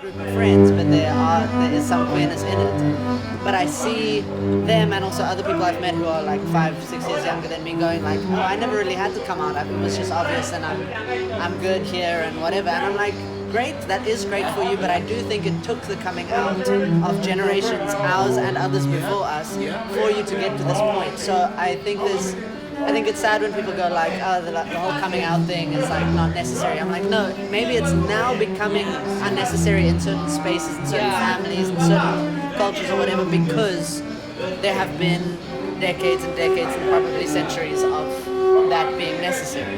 group of friends, but there is some queerness in it. But I see them and also other people I've met who are like 5-6 years younger than me going like, oh, I never really had to come out. It was just obvious, and I'm good here and whatever. And I'm like, great, that is great for you, but I do think it took the coming out of generations, ours and others before us, for you to get to this point. So I think it's sad when people go like, oh, the whole coming out thing is like not necessary. I'm like, no, maybe it's now becoming unnecessary in certain spaces, in certain families, in certain cultures or whatever, because there have been decades and decades and probably centuries of that being necessary.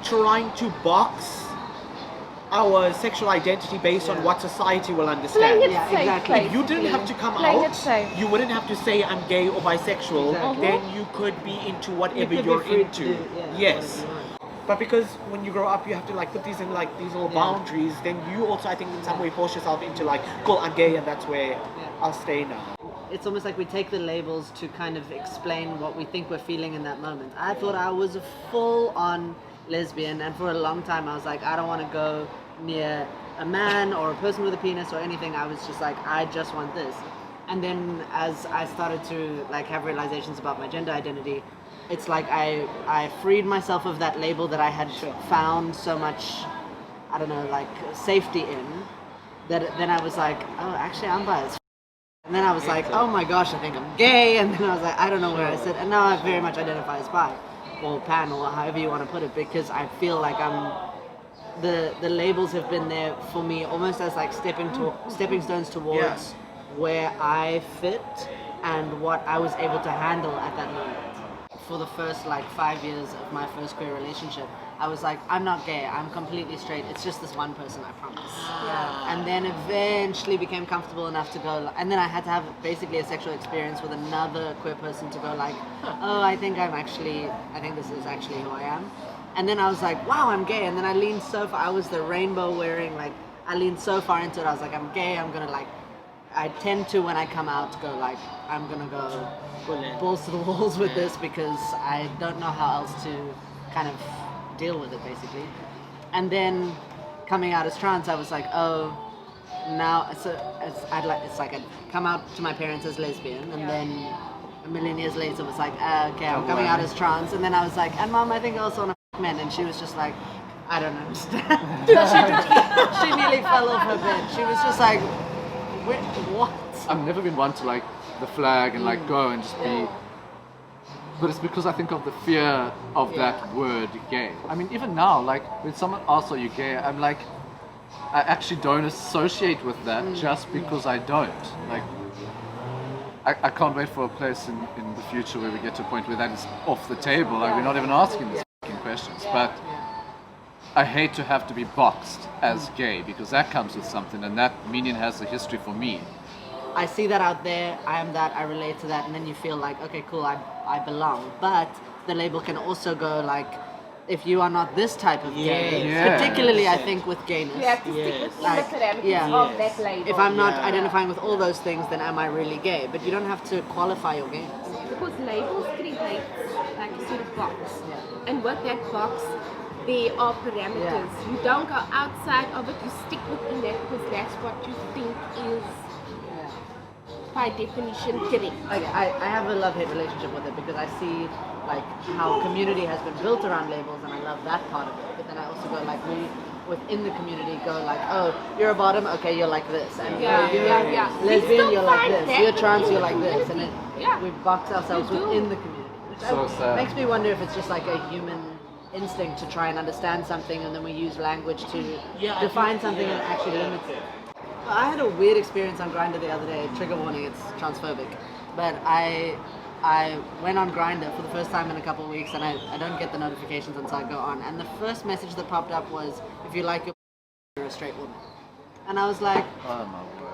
Trying to box our sexual identity based on what society will understand. Exactly. If you didn't have to come out, you wouldn't have to say I'm gay or bisexual, then you could be into whatever you're into. Yes. But because when you grow up you have to like put these in like these little boundaries, then you also I think in some way force yourself into like, cool, I'm gay and that's where I'll stay now. It's almost like we take the labels to kind of explain what we think we're feeling in that moment. I thought I was a full-on lesbian, and for a long time I was like, I don't want to go near a man or a person with a penis or anything. I was just like, I just want this. And then as I started to like have realizations about my gender identity, it's like I freed myself of that label that I had found so much, I don't know, like safety in, that then I was like, oh, actually I'm bi. And then I was like, oh my gosh, I think I'm gay. And then I was like, I don't know where I sit. And now I very much identify as bi, or pan, or however you want to put it, because I feel like the labels have been there for me almost as like stepping stones towards where I fit and what I was able to handle at that moment. For the first like 5 years of my first queer relationship, I was like, I'm not gay, I'm completely straight, it's just this one person, I promise. And then eventually became comfortable enough to go, and then I had to have basically a sexual experience with another queer person to go like, oh, I think this is actually who I am. And then I was like, wow, I'm gay. And then I leaned so far, I was the rainbow wearing, like, I leaned so far into it, I was like, I'm gay, I'm gonna like, I tend to, when I come out, go like, I'm gonna go balls to the walls with this, because I don't know how else to kind of deal with it, basically. And then coming out as trans, I was like, oh, now it's like I'd come out to my parents as lesbian, and then a million years later it was like, okay, I'm coming out as trans, and then I was like, and Mom, I think I also want to f*** men, and she was just like, I don't understand. She nearly fell off her bed. She was just like, what? I've never been one to like the flag and like go and just be, but it's because I think of the fear of that word gay. I mean, even now, like when someone asks, are you gay, I'm like, I actually don't associate with that just because I don't. Like, I can't wait for a place in the future where we get to a point where that is off the table. Like, we're not even asking these questions. But I hate to have to be boxed as gay, because that comes with something, and that meaning has a history for me. I see that out there, I am that, I relate to that, and then you feel like, okay, cool, I belong. But the label can also go like, if you are not this type of gay, particularly I think with gayness. You have to stick with the parameters of that label. If I'm not identifying with all those things, then am I really gay? But you don't have to qualify your gayness. Because labels create like a sort of box. And with that box, there are parameters. You don't go outside of it, you stick within that because that's what you think is by definition correct. Like I have a love-hate relationship with it, because I see like how community has been built around labels, and I love that part of it. But then I also go like, we within the community go like, oh, you're a bottom, okay, you're like this, and you're lesbian, you're like this, you're trans, you're like this, and we box ourselves within the community, which makes me wonder if it's just like a human instinct to try and understand something, and then we use language to define something and actually limit it. I had a weird experience on Grindr the other day. Trigger warning, it's transphobic. But I went on Grindr for the first time in a couple of weeks, and I don't get the notifications until I go on. And the first message that popped up was, if you like your you're a straight woman. And I was like, Oh my word.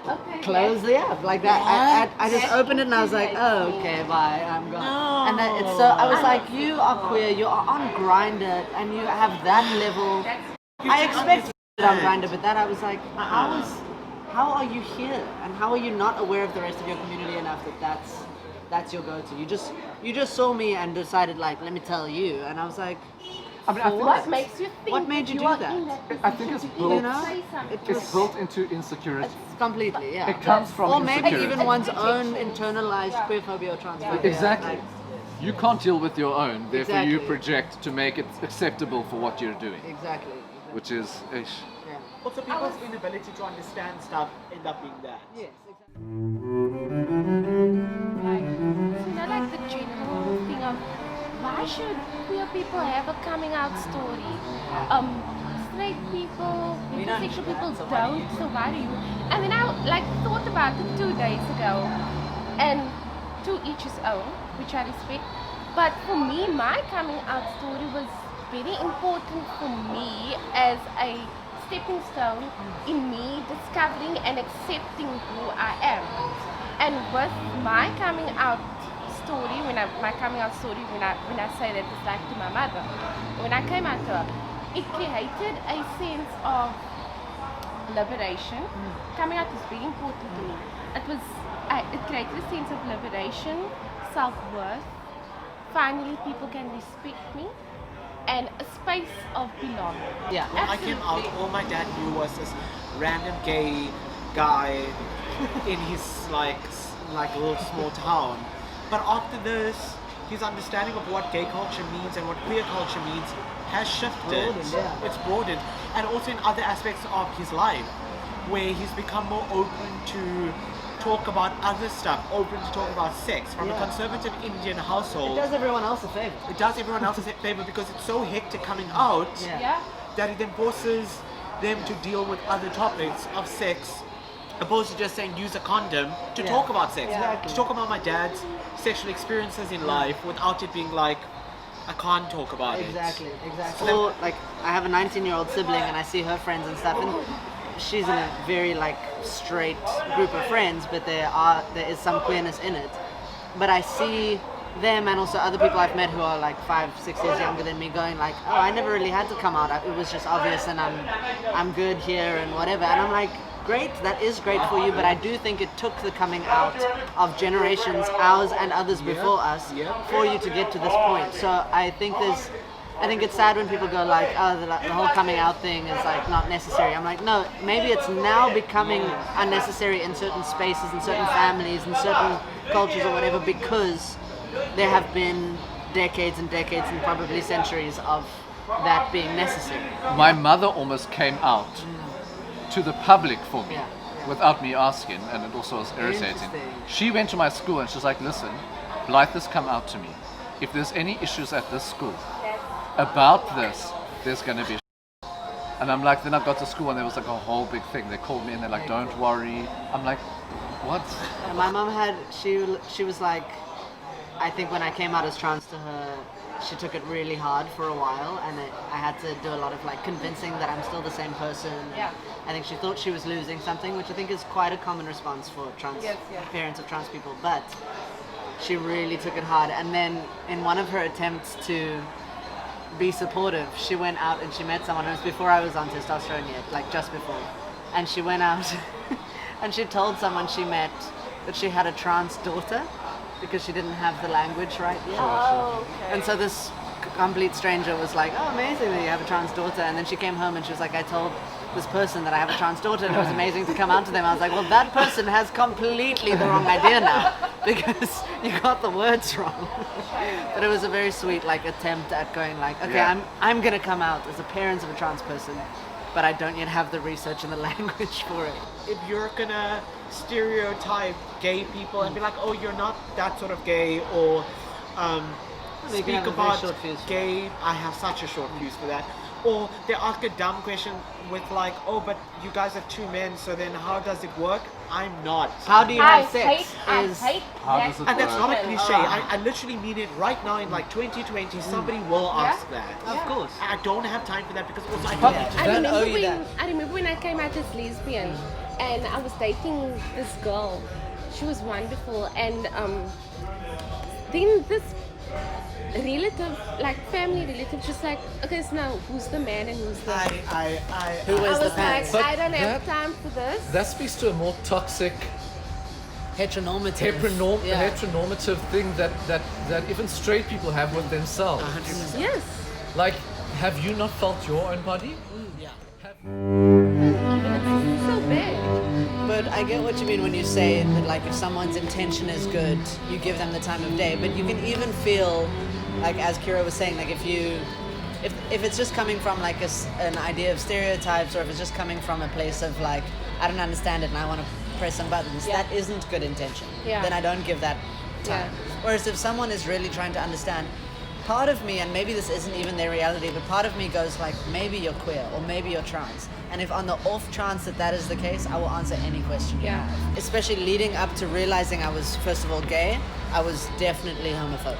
Okay, close the app like that. I just opened it and I was like, oh, okay, bye, I'm gone. No. And it's so I was like, you are queer, you are on Grindr, and you have that level. I expect on Grindr, but that I was like, how are you here, and how are you not aware of the rest of your community enough that that's your go-to? You just saw me and decided like, let me tell you, and I was like, I mean, I think What makes you think? What made you do are that? in that I think it's position? built- You know? Say something. it's built into insecurity. It's completely, yeah. It comes from or maybe insecurity. even one's own internalized queerphobia or transphobia. Exactly. Like, You can't deal with your own, therefore you Exactly. project to make it acceptable for what you're doing, exactly. which is ish. Yeah. Also, people's inability to understand stuff end up being that. Yes, exactly. Like, you know, like the general thing of why should queer people have a coming out story? Straight people, heterosexual people don't, so why do you? And then I like thought about it 2 days ago, and to each his own, which I respect. But for me, my coming out story was very important for me as a stepping stone in me discovering and accepting who I am. And with my coming out story, when I say that it's like to my mother, when I came out to her, it created a sense of liberation. Coming out is very important to me. It created a sense of liberation, self-worth. Finally, people can respect me, and a space of belonging. Yeah. When I came out, all my dad knew was this random gay guy in his like little small town. But after this, his understanding of what gay culture means and what queer culture means has shifted. Broadened, yeah. It's broadened, and also in other aspects of his life, where he's become more open to talk about other stuff, open to talk about sex. From a conservative Indian household, It does everyone else a favor. it does everyone else a favor because it's so hectic coming out Yeah. that it then forces them to deal with other topics of sex, opposed to just saying use a condom to talk about sex. Exactly. To talk about my dad's sexual experiences in life without it being like, I can't talk about Exactly. So Or like I have a 19-year-old sibling and I see her friends and stuff, and she's in a very like straight group of friends, but there is some queerness in it. But I see them and also other people I've met who are like 5-6 years younger than me going like, oh, I never really had to come out. It was just obvious, and I'm good here and whatever. And I'm like, great, that is great for you, but I do think it took the coming out of generations, ours and others before us, for you to get to this point. So I think it's sad when people go like, oh, the whole coming out thing is like not necessary. I'm like, no, maybe it's now becoming unnecessary in certain spaces, in certain families, in certain cultures or whatever, because there have been decades and decades and probably centuries of that being necessary. My mother almost came out to the public for me without me asking, and it also was irritating. Interesting. She went to my school and she's like, listen, Blythe has come out to me. If there's any issues at this school about this, there's going to be and I'm like, then I got to school and there was like a whole big thing. They called me and they're like, don't worry. I'm like, what? And my mom she was like, I think when I came out as trans to her, she took it really hard for a while, and I had to do a lot of like convincing that I'm still the same person. Yeah. I think she thought she was losing something, which I think is quite a common response for trans parents of trans people, but she really took it hard. And then in one of her attempts to be supportive, she went out and she met someone. It was before I was on testosterone yet, like just before. And she went out and she told someone she met that she had a trans daughter because she didn't have the language right yet. Oh, okay. And so this complete stranger was like, oh, amazing that you have a trans daughter. And then she came home and she was like, I told this person that I have a trans daughter and it was amazing to come out to them. I was like, well, that person has completely the wrong idea now because you got the words wrong. But it was a very sweet like attempt at going like, okay, I'm going to come out as a parent of a trans person, but I don't yet have the research and the language for it. If you're gonna stereotype gay people and be like, oh, you're not that sort of gay, or You can speak have a very about short fuse. gay, I have such a short fuse for that. Or they ask a dumb question with like, oh, but you guys are two men, so then how does it work? I'm not. How do you I have sex? hate How that does it And that's not a question. cliche. I literally mean it right now in like 2020. Somebody will ask that. Of course. I don't have time for that because also I But- don't need to. I Don't remember, owe you when, that. I remember when I came out as lesbian and I was dating this girl. She was wonderful, and then this relative, like family relative, just like, okay, so now who's the man and who's the... Who I wears was the pants? like, But I don't have that- time for this. That speaks to a more toxic, Heteronormative. heteronormative thing that even straight people have with themselves. Yes. Like, have you not felt your own body? Yeah. It's so bad. But I get what you mean when you say that, like, if someone's intention is good, you give them the time of day. But you can even feel, like, as Kira was saying, like, if it's just coming from, like, an idea of stereotypes, or if it's just coming from a place of, like, I don't understand it and I want to press some buttons, that isn't good intention. Yeah. Then I don't give that time. Whereas if someone is really trying to understand, part of me, and maybe this isn't even their reality, but part of me goes like, maybe you're queer or maybe you're trans. And if on the off chance that is the case, I will answer any question you have. Especially leading up to realizing I was, first of all, gay, I was definitely homophobic.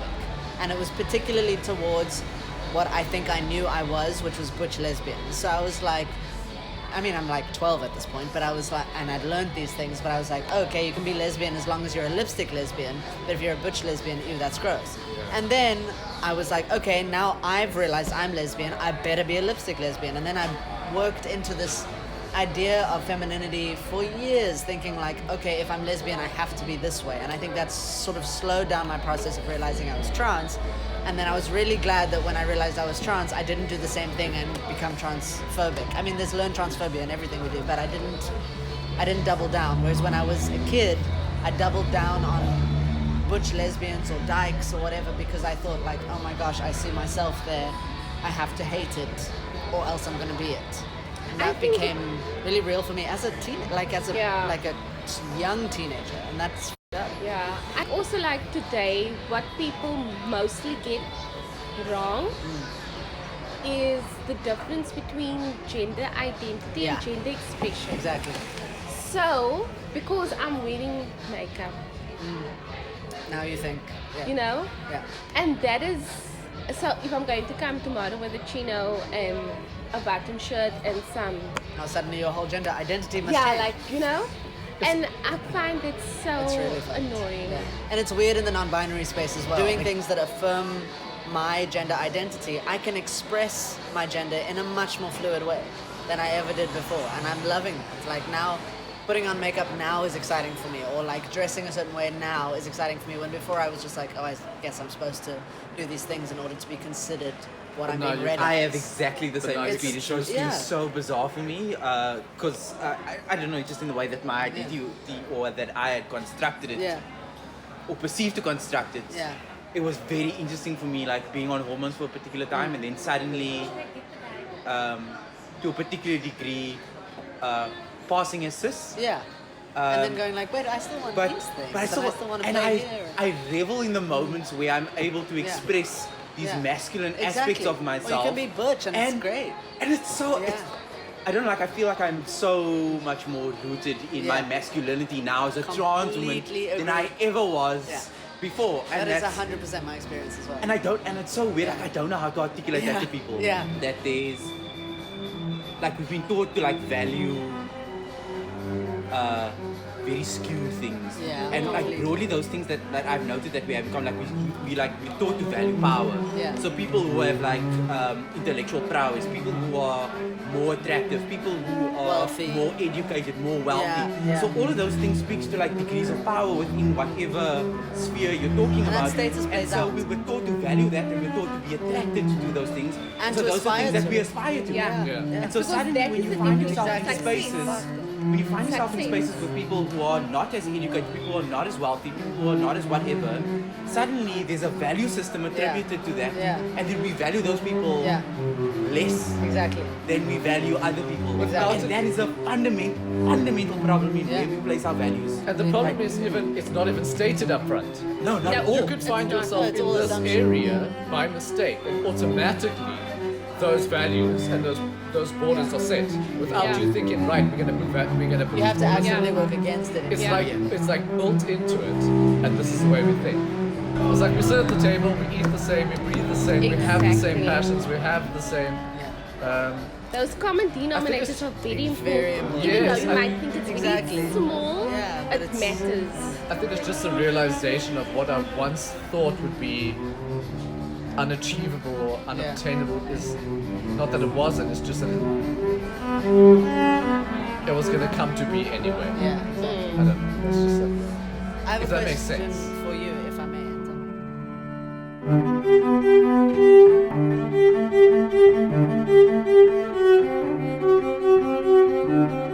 And it was particularly towards what I think I knew I was, which was butch lesbian. So I was like, I mean, I'm like 12 at this point, but I was like, and I'd learned these things, but I was like, okay, you can be lesbian as long as you're a lipstick lesbian, but if you're a butch lesbian, ew, that's gross. Yeah. And then I was like, okay, now I've realized I'm lesbian, I better be a lipstick lesbian. And then I worked into this idea of femininity for years, thinking like, okay, if I'm lesbian, I have to be this way. And I think that's sort of slowed down my process of realizing I was trans. And then I was really glad that when I realized I was trans, I didn't do the same thing and become transphobic. I mean, there's learned transphobia in everything we do, but I didn't double down. Whereas when I was a kid, I doubled down on butch lesbians or dykes or whatever, because I thought like, oh my gosh, I see myself there. I have to hate it, or else I'm going to be it. And that became really real for me as a teen, like a young teenager, and that's up. Yeah. I also like today what people mostly get wrong is the difference between gender identity and gender expression. Exactly. So, because I'm wearing makeup, now you think, you know? Yeah. And that is, so if I'm going to come tomorrow with a chino and a button shirt and some... Now suddenly your whole gender identity must change. Yeah, like, you know? And I find it so really annoying. Yeah. And it's weird in the non-binary space as well. Doing things that affirm my gender identity, I can express my gender in a much more fluid way than I ever did before. And I'm loving it. It's like now, putting on makeup now is exciting for me. Or like dressing a certain way now is exciting for me. When before I was just like, oh, I guess I'm supposed to do these things in order to be considered what I'm being read as. I have exactly the same experience. It's so bizarre for me because I don't know, just in the way that my identity or that I had constructed it or perceived to construct it. Yeah. It was very interesting for me, like being on hormones for a particular time and then suddenly, to a particular degree, passing as cis. Yeah. And then going like, wait, I still want these things. But I still want to play here. I revel in the moments where I'm able to express these masculine aspects of myself. Or you can be butch and it's great. And it's so... I don't know, like I feel like I'm so much more rooted in my masculinity now as a trans woman than I ever was before. And that is 100% my experience as well. And it's so weird, like I don't know how to articulate that to people. Yeah. That there's... Like we've been taught to like value very skewed things. Yeah, and like broadly those things that I've noted that we have become like we're taught to value power. Yeah. So people who have like intellectual prowess, people who are more attractive, people who are wealthy, more educated, more wealthy. Yeah. So all of those things speaks to like degrees of power within whatever sphere you're talking about. And so we were taught to value that, and we're taught to be attracted to do those things. And so to those are things that we aspire to. Yeah. And so suddenly when you find yourself in spaces. When you find yourself in spaces with people who are not as educated, people who are not as wealthy, people who are not as whatever, suddenly there's a value system attributed to that, and then we value those people less than we value other people. Exactly. And that is a fundamental problem in where we place our values. And the problem is it's not even stated up front. No, not at all. You could find yourself in this area by mistake, and automatically those values and those borders are set without you thinking, right, we're gonna put you have to actively work against it. It's like built into it, and this is the way we think. It's like we sit at the table, we eat the same, we breathe the same, we have the same passions, we have the same those common denominators are very important. Even though you might think it's really small, it matters. I think it's just a realization of what I once thought would be unachievable or unobtainable is not that it wasn't, it's just that it was going to come to be anyway. Yeah. I don't know, it's just like I have if a that question makes sense. For you, if I may. you.